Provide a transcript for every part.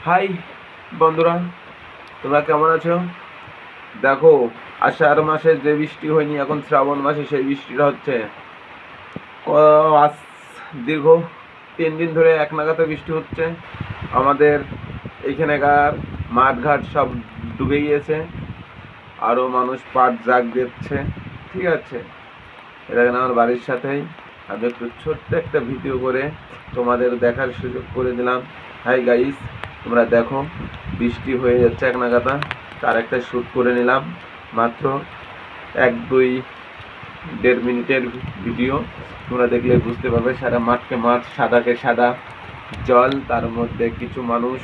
High বন্ধুরা, তোমরা কেমন আছো? দেখো, আষাঢ় মাসে যে বৃষ্টি হয়নি, এখন শ্রাবণ মাসে সেই বৃষ্টিটা হচ্ছে। আজ দীর্ঘ 3 দিন ধরে এক নাগাতে বৃষ্টি হচ্ছে। আমাদের এইখানেকার মাঠঘাট সব ডুবে গিয়েছে, আরও মানুষ পাট জাগ দিচ্ছে। ঠিক আছে, এটা আমার বাড়ির সাথেই। আমি একটু ছোট্ট একটা ভিডিও করে তোমাদের দেখার সুযোগ করে দিলাম। হাই গাইস, তোমরা দেখো, বৃষ্টি হয়ে যাচ্ছে এক নাগাতা, তার একটা শ্যুট করে নিলাম। মাত্র 1-2-1.5 মিনিটের ভিডিও। তোমরা দেখলে বুঝতে পারবে, সারা মাঠকে মাঠ, সাদাকে সাদা জল, তার মধ্যে কিছু মানুষ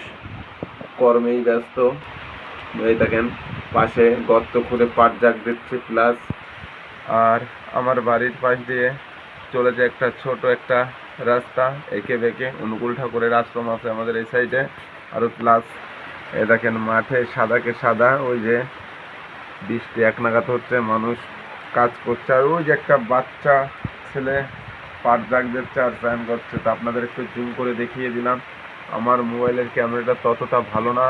কর্মেই ব্যস্ত। এই দেখেন, পাশে গর্ত খুঁড়ে পাট জাগ দিচ্ছে। প্লাস আর আমার বাড়ির পাশ দিয়ে চলেছে একটা ছোট একটা রাস্তা, এঁকে বেঁকে। অনুকূল ঠাকুরের আশ্রম আছে আমাদের এই সাইডে। আরও প্লাস এ দেখেন, মাঠে সাদাকে সাদা, ওই যে বৃষ্টি এক নাগাদ হচ্ছে, মানুষ কাজ করছে। আর ওই যে একটা বাচ্চা ছেলে পাট জাগ দিচ্ছে আর স্নান করছে। তো আপনাদের একটু জুম করে দেখিয়ে দিলাম। আমার মোবাইলের ক্যামেরাটা ততটা ভালো না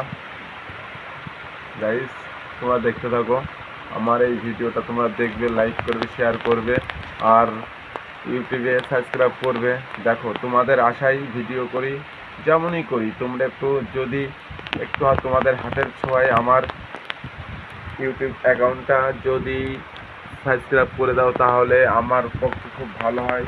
গাইস, তোমরা দেখতে থাকো। আমার এই ভিডিওটা তোমরা দেখবে, লাইক করবে, শেয়ার করবে, আর ইউটিউবে সাবস্ক্রাইব করবে। দেখো, তোমাদের আশায় ভিডিও করি, যেমনই করি তোমরা একটু যদি একটু তোমাদের হাতের ছোঁয়ায় আমার ইউটিউব অ্যাকাউন্টটা যদি সাবস্ক্রাইব করে দাও, তাহলে আমার পক্ষে খুব ভালো হয়।